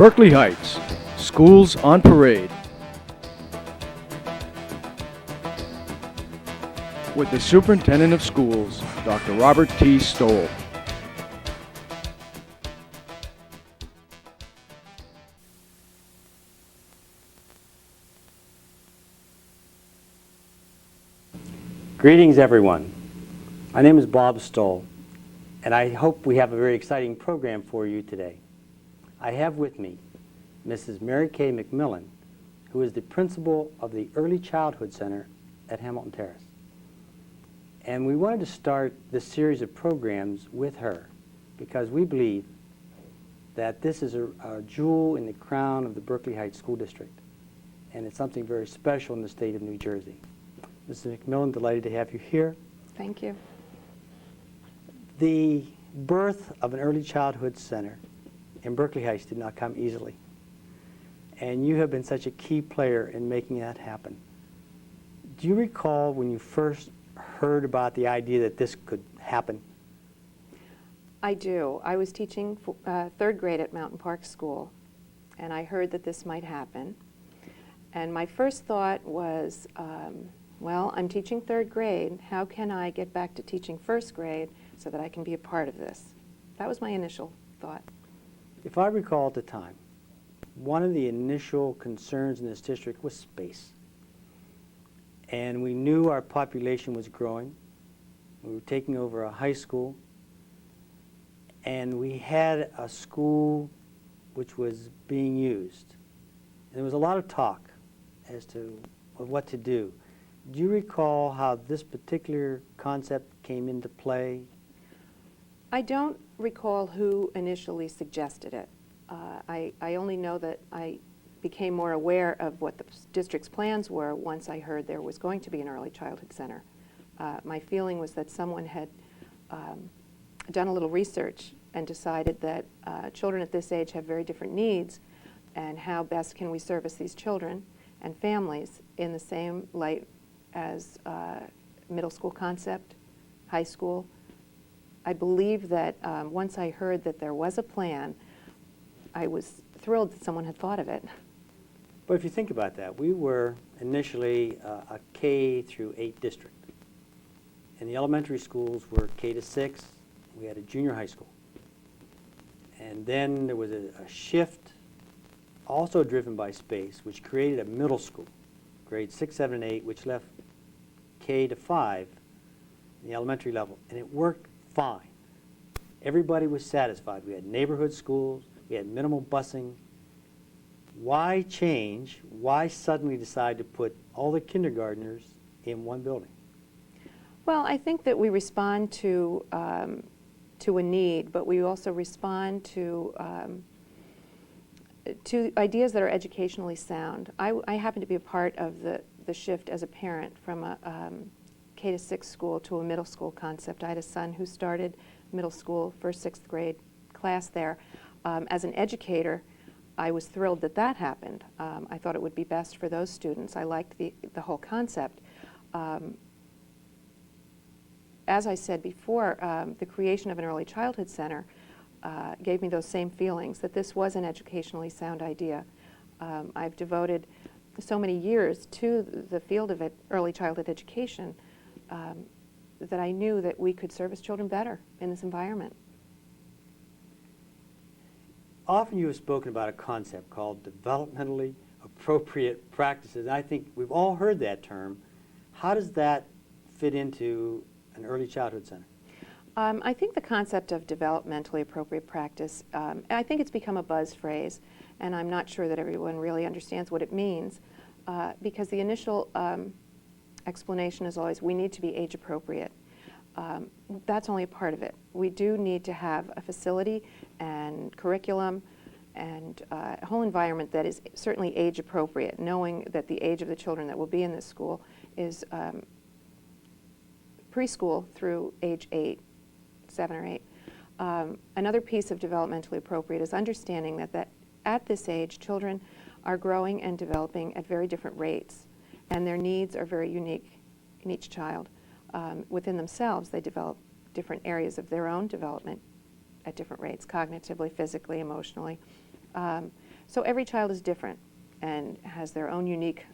Berkeley Heights, Schools on Parade. With the Superintendent of Schools, Dr. Robert T. Stoll. Greetings, everyone. My name is Bob Stoll, and I hope we have a very exciting program for you today. I have with me Mrs. Mary Kay McMillan, who is the principal of the Early Childhood Center at Hamilton Terrace. And we wanted to start this series of programs with her because we believe that this is a jewel in the crown of the Berkeley Heights School District, and it's something very special in the state of New Jersey. Mrs. McMillan, delighted to have you here. Thank you. The birth of an early childhood center in Berkeley Heights did not come easily, and you have been such a key player in making that happen. Do you recall when you first heard about the idea that this could happen? I do. I was teaching third grade at Mountain Park School, and I heard that this might happen. And my first thought was, well, I'm teaching third grade. How can I get back to teaching first grade so that I can be a part of this? That was my initial thought. If I recall at the time, one of the initial concerns in this district was space. And we knew our population was growing. We were taking over a high school. And we had a school which was being used. And there was a lot of talk as to what to do. Do you recall how this particular concept came into play? I don't recall who initially suggested it. I only know that I became more aware of what the district's plans were once I heard there was going to be an early childhood center. My feeling was that someone had done a little research and decided that children at this age have very different needs, and how best can we service these children and families in the same light as middle school concept, high school. I believe that once I heard that there was a plan, I was thrilled that someone had thought of it. But if you think about that, we were initially a K through 8 district. And the elementary schools were K to 6. We had a junior high school. And then there was a shift, also driven by space, which created a middle school, grades 6, 7, and 8, which left K to 5 in the elementary level. And it worked fine. Everybody was satisfied. We had neighborhood schools. We had minimal busing. Why change? Why suddenly decide to put all the kindergartners in one building? Well, I think that we respond to a need, but we also respond to ideas that are educationally sound. I happen to be a part of the shift as a parent from a K to 6 school to a middle school concept. I had a son who started middle school, first, 6th grade class there. As an educator, I was thrilled that that happened. I thought it would be best for those students. I liked the whole concept. As I said before, the creation of an early childhood center gave me those same feelings, that this was an educationally sound idea. I've devoted so many years to the field of early childhood education that I knew that we could service children better in this environment. Often you have spoken about a concept called developmentally appropriate practices. I think we've all heard that term. How does that fit into an early childhood center? I think the concept of developmentally appropriate practice, I think it's become a buzz phrase, and I'm not sure that everyone really understands what it means, because the initial explanation is always, we need to be age appropriate. That's only a part of it. We do need to have a facility and curriculum and a whole environment that is certainly age appropriate, knowing that the age of the children that will be in this school is preschool through age 8, 7 or 8. Another piece of developmentally appropriate is understanding that at this age, children are growing and developing at very different rates, and their needs are very unique in each child. Within themselves, they develop different areas of their own development at different rates, cognitively, physically, emotionally. So every child is different and has their own unique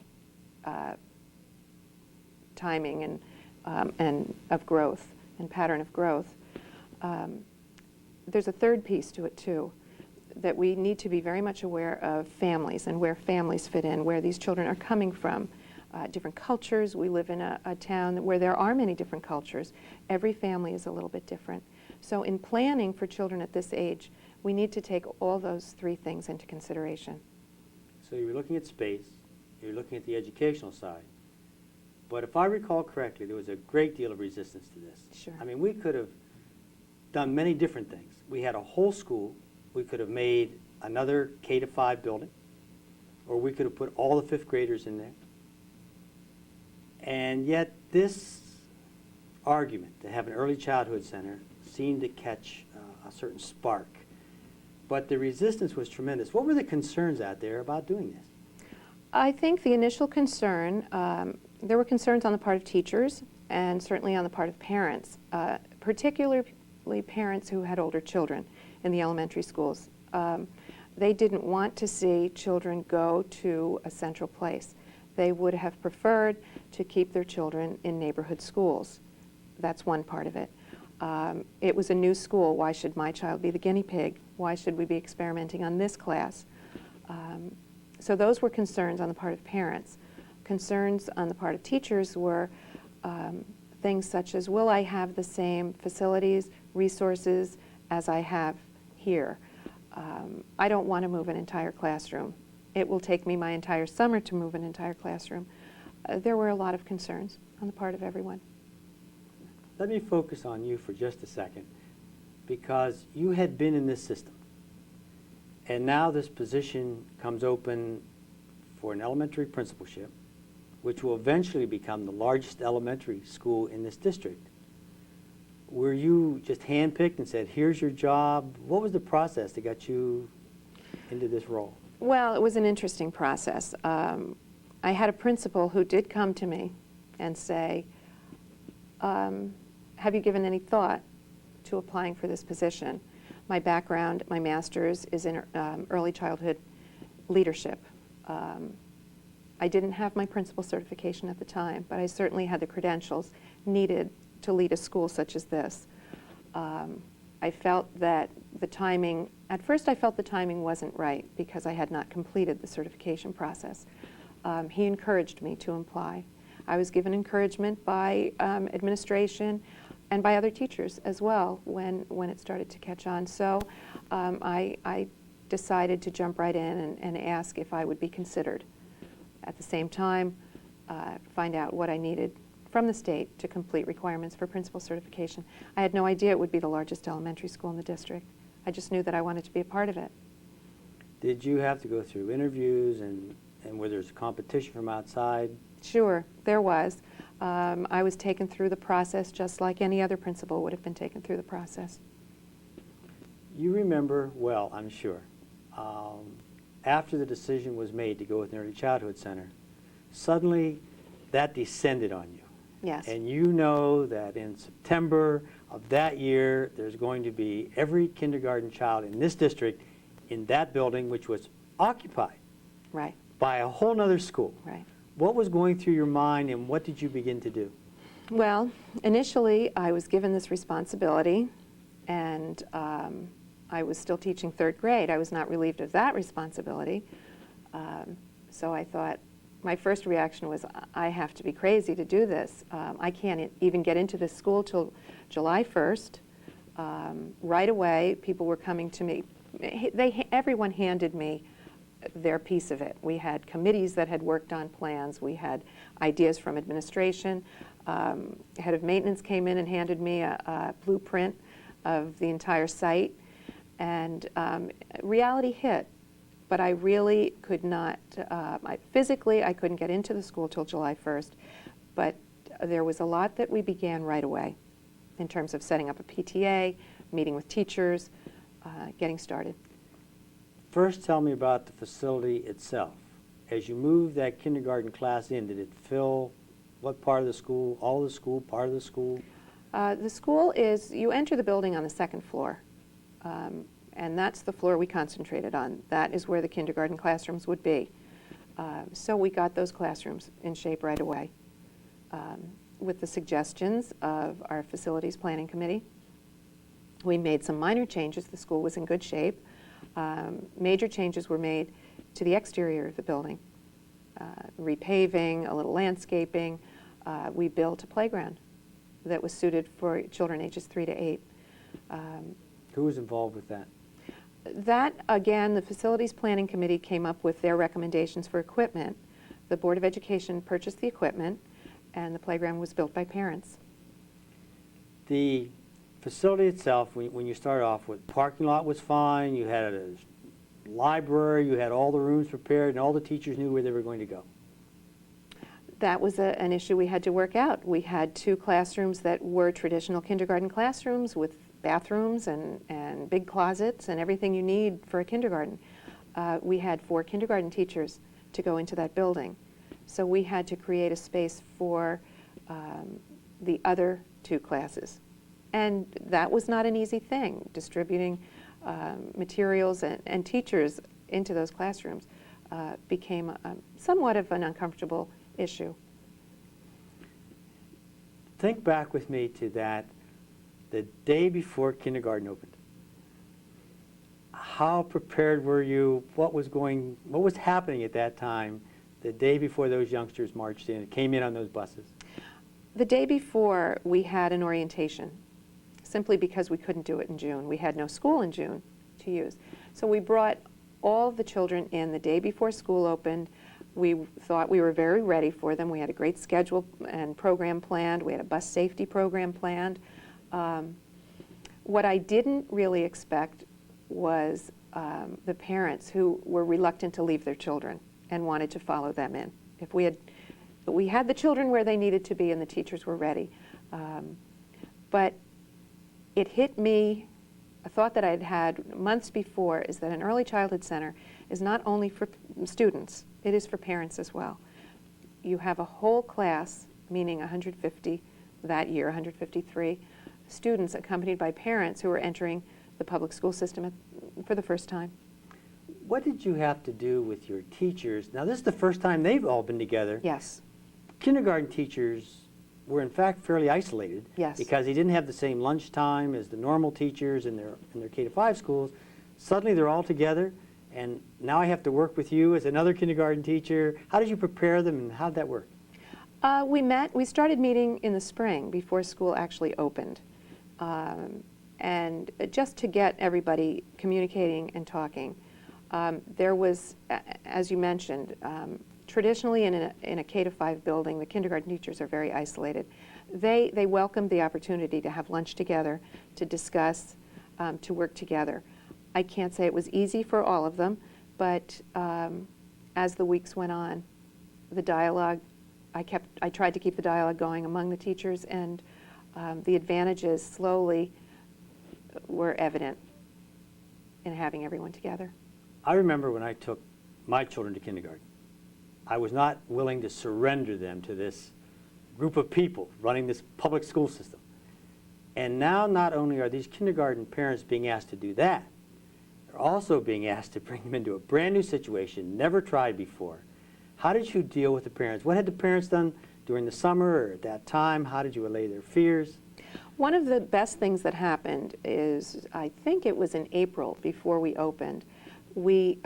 timing and of growth and pattern of growth. There's a third piece to it too, that we need to be very much aware of families and where families fit in, where these children are coming from. Different cultures. We live in a town where there are many different cultures. Every family is a little bit different. So in planning for children at this age, we need to take all those three things into consideration. So you're looking at space, you're looking at the educational side. But if I recall correctly, there was a great deal of resistance to this. Sure. I mean, we could have done many different things. We had a whole school. We could have made another K-5 building, or we could have put all the fifth graders in there. And yet this argument to have an early childhood center seemed to catch a certain spark. But the resistance was tremendous. What were the concerns out there about doing this? I think the initial concern, there were concerns on the part of teachers and certainly on the part of parents, particularly parents who had older children in the elementary schools. They didn't want to see children go to a central place. They would have preferred to keep their children in neighborhood schools. That's one part of it. It was a new school. Why should my child be the guinea pig? Why should we be experimenting on this class? So those were concerns on the part of parents. Concerns on the part of teachers were things such as, will I have the same facilities, resources as I have here? I don't want to move an entire classroom. It will take me my entire summer to move an entire classroom. There were a lot of concerns on the part of everyone. Let me focus on you for just a second, because you had been in this system. And now this position comes open for an elementary principalship, which will eventually become the largest elementary school in this district. Were you just handpicked and said, here's your job? What was the process that got you into this role? Well, it was an interesting process. I had a principal who did come to me and say, have you given any thought to applying for this position? My background, my master's, is in early childhood leadership. I didn't have my principal certification at the time, but I certainly had the credentials needed to lead a school such as this. I felt that the timing, at first I felt the timing wasn't right because I had not completed the certification process. He encouraged me to apply. I was given encouragement by administration and by other teachers as well when it started to catch on. So I decided to jump right in and ask if I would be considered. At the same time, find out what I needed from the state to complete requirements for principal certification. I had no idea it would be the largest elementary school in the district. I just knew that I wanted to be a part of it. Did you have to go through interviews and where there's competition from outside? Sure, there was. I was taken through the process just like any other principal would have been taken through the process. You remember well, I'm sure, after the decision was made to go with an early childhood center, suddenly that descended on you. Yes. And you know that in September of that year, there's going to be every kindergarten child in this district in that building, which was occupied Right. by a whole nother school. Right. What was going through your mind, and what did you begin to do? Well, initially I was given this responsibility, and I was still teaching third grade. I was not relieved of that responsibility. So I thought, my first reaction was, I have to be crazy to do this. I can't even get into this school till July 1st. Right away, people were coming to me. Everyone handed me their piece of it. We had committees that had worked on plans. We had ideas from administration. Head of maintenance came in and handed me a blueprint of the entire site. And reality hit. But I really could not, physically I couldn't get into the school till July 1st. But there was a lot that we began right away in terms of setting up a PTA, meeting with teachers, getting started. First, tell me about the facility itself. As you moved that kindergarten class in, did it fill what part of the school, all of the school, part of the school? The school is, you enter the building on the second floor. and that's the floor we concentrated on. That is where the kindergarten classrooms would be. So we got those classrooms in shape right away with the suggestions of our facilities planning committee. We made some minor changes. The school was in good shape. Major changes were made to the exterior of the building. Repaving, a little landscaping. We built a playground that was suited for children ages 3 to 8. Who was involved with that? That, again, the Facilities Planning Committee came up with their recommendations for equipment. The Board of Education purchased the equipment, and the playground was built by parents. The facility itself, when you started off with, parking lot was fine, you had a library, you had all the rooms prepared, and all the teachers knew where they were going to go. That was an issue we had to work out. We had 2 classrooms that were traditional kindergarten classrooms with bathrooms and big closets and everything you need for a kindergarten. We had 4 kindergarten teachers to go into that building. So we had to create a space for the other 2 classes. And that was not an easy thing, distributing materials and teachers into those classrooms became somewhat of an uncomfortable issue. Think back with me to that, the day before kindergarten opened. How prepared were you? What was happening at that time, the day before those youngsters marched in, came in on those buses? The day before, we had an orientation, simply because we couldn't do it in June. We had no school in June to use. So we brought all the children in the day before school opened. We thought we were very ready for them. We had a great schedule and program planned. We had a bus safety program planned. What I didn't really expect was the parents who were reluctant to leave their children and wanted to follow them in. If we had the children where they needed to be and the teachers were ready. But it hit me, a thought that I'd had months before, is that an early childhood center is not only for students, it is for parents as well. You have a whole class, meaning 150 that year, 153 students accompanied by parents who are entering the public school system for the first time. What did you have to do with your teachers? Now, this is the first time they've all been together. Yes. Kindergarten teachers were in fact fairly isolated. Yes. Because they didn't have the same lunch time as the normal teachers in their K-5 schools. Suddenly they're all together, and now I have to work with you as another kindergarten teacher. How did you prepare them, and how did that work? We started meeting in the spring before school actually opened. And just to get everybody communicating and talking. There was, as you mentioned, traditionally in a K-5 building, the kindergarten teachers are very isolated. They welcomed the opportunity to have lunch together, to discuss, to work together. I can't say it was easy for all of them, but as the weeks went on, the dialogue, I tried to keep the dialogue going among the teachers, and the advantages slowly were evident in having everyone together. I remember when I took my children to kindergarten, I was not willing to surrender them to this group of people running this public school system. And now not only are these kindergarten parents being asked to do that, they're also being asked to bring them into a brand new situation, never tried before. How did you deal with the parents? What had the parents done during the summer or at that time? How did you allay their fears? One of the best things that happened is, I think it was in April before we opened, we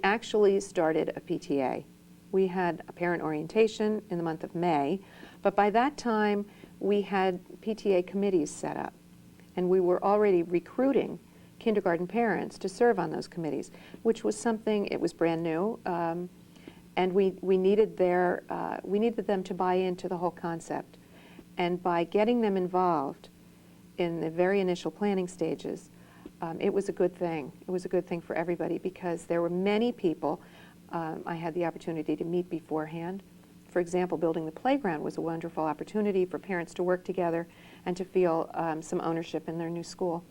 actually started a PTA. We had a parent orientation in the month of May, but by that time we had PTA committees set up, and we were already recruiting kindergarten parents to serve on those committees, which was something, it was brand new, and we needed them to buy into the whole concept. And by getting them involved in the very initial planning stages, it was a good thing. It was a good thing for everybody because there were many people I had the opportunity to meet beforehand. For example, building the playground was a wonderful opportunity for parents to work together and to feel some ownership in their new school.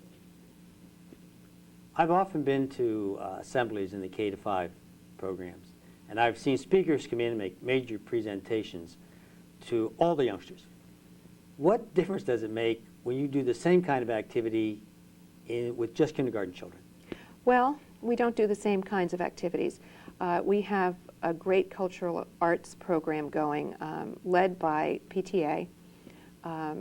I've often been to assemblies in the K-5 programs, and I've seen speakers come in and make major presentations to all the youngsters. What difference does it make when you do the same kind of activity with just kindergarten children? Well, we don't do the same kinds of activities. We have a great cultural arts program going, led by PTA,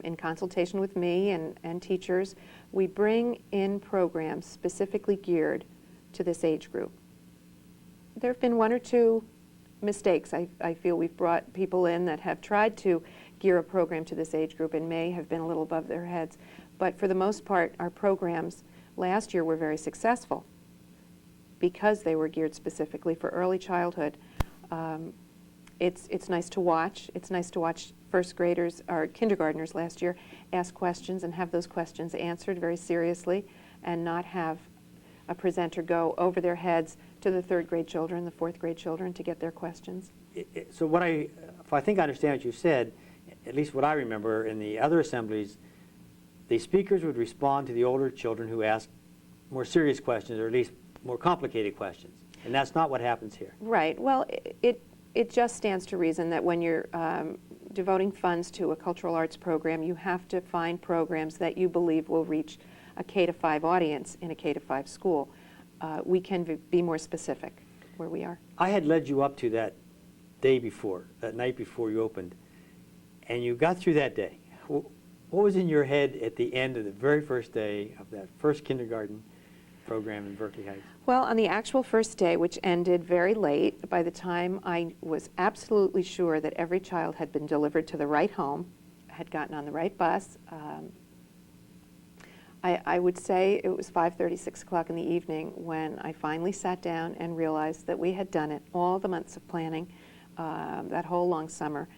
in consultation with me and teachers. We bring in programs specifically geared to this age group. There have been one or two mistakes. I feel we've brought people in that have tried to gear a program to this age group and may have been a little above their heads. But for the most part, our programs last year were very successful because they were geared specifically for early childhood. It's nice to watch. It's nice to watch first graders or kindergartners last year ask questions and have those questions answered very seriously, and not have a presenter go over their heads to the third grade children, the fourth grade children to get their questions. So if I think I understand what you said, at least what I remember in the other assemblies, the speakers would respond to the older children who asked more serious questions, or at least more complicated questions. And that's not what happens here. Right. Well, it just stands to reason that when you're devoting funds to a cultural arts program, you have to find programs that you believe will reach a K-5 audience in a K-5 school. We can be more specific where we are. I had led you up to that day before, that night before you opened, and you got through that day. What was in your head at the end of the very first day of that first kindergarten program in Berkeley Heights? Well, on the actual first day, which ended very late, by the time I was absolutely sure that every child had been delivered to the right home, had gotten on the right bus, I would say it was 5:30, 6 o'clock in the evening when I finally sat down and realized that we had done it. All the months of planning, that whole long summer.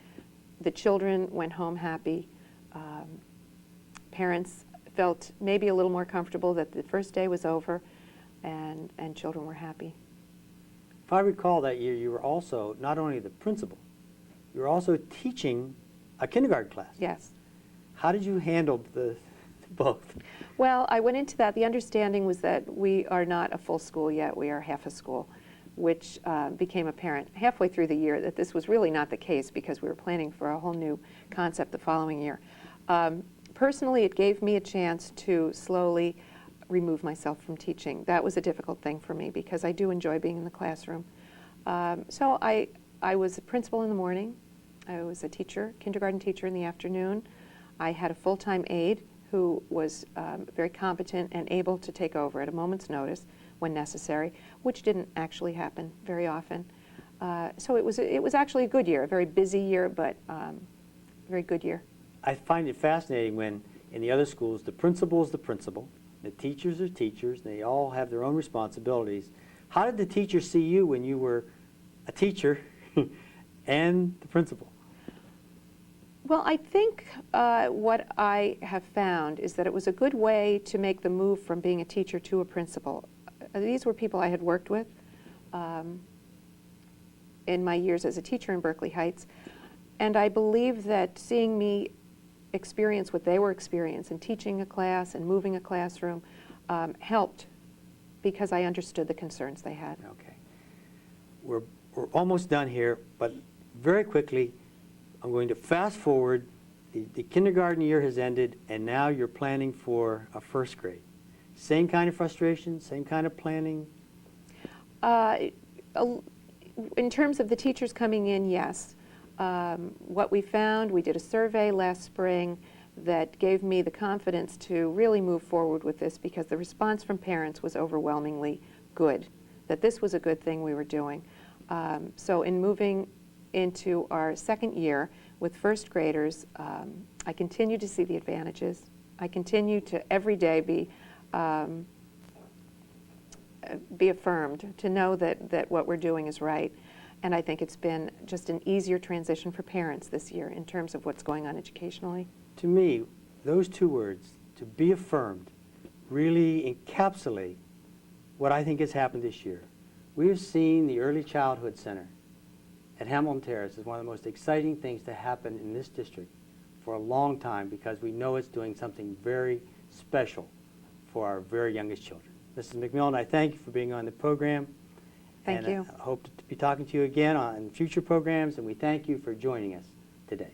The children went home happy. Parents felt maybe a little more comfortable that the first day was over, and children were happy. If I recall that year, you were also not only the principal, you were also teaching a kindergarten class. Yes. How did you handle both? Well, I went into that. The understanding was that we are not a full school yet. We are half a school, which became apparent halfway through the year that this was really not the case, because we were planning for a whole new concept the following year. Personally, it gave me a chance to slowly remove myself from teaching. That was a difficult thing for me because I do enjoy being in the classroom. So I was a principal in the morning. I was a teacher, kindergarten teacher in the afternoon. I had a full-time aide who was very competent and able to take over at a moment's notice when necessary, which didn't actually happen very often. So it was actually a good year, a very busy year, but very good year. I find it fascinating when in the other schools the principal is the principal, the teachers are teachers, they all have their own responsibilities. How did the teachers see you when you were a teacher and the principal? Well, I think what I have found is that it was a good way to make the move from being a teacher to a principal. These were people I had worked with in my years as a teacher in Berkeley Heights, and I believe that seeing me experience what they were experiencing, teaching a class and moving a classroom, helped, because I understood the concerns they had. Okay. We're almost done here, but very quickly, I'm going to fast forward. The kindergarten year has ended, and now you're planning for a first grade. Same kind of frustration, same kind of planning? In terms of the teachers coming in, yes. What we found, we did a survey last spring that gave me the confidence to really move forward with this, because the response from parents was overwhelmingly good, that this was a good thing we were doing. So in moving into our second year with first graders, I continue to see the advantages. I continue to every day be affirmed, to know that what we're doing is right. And I think it's been just an easier transition for parents this year in terms of what's going on educationally. To me, those two words, to be affirmed, really encapsulate what I think has happened this year. We have seen the Early Childhood Center at Hamilton Terrace as one of the most exciting things to happen in this district for a long time, because we know it's doing something very special for our very youngest children. Mrs. McMillan, I thank you for being on the program. Thank you. I hope to be talking to you again on future programs, and we thank you for joining us today.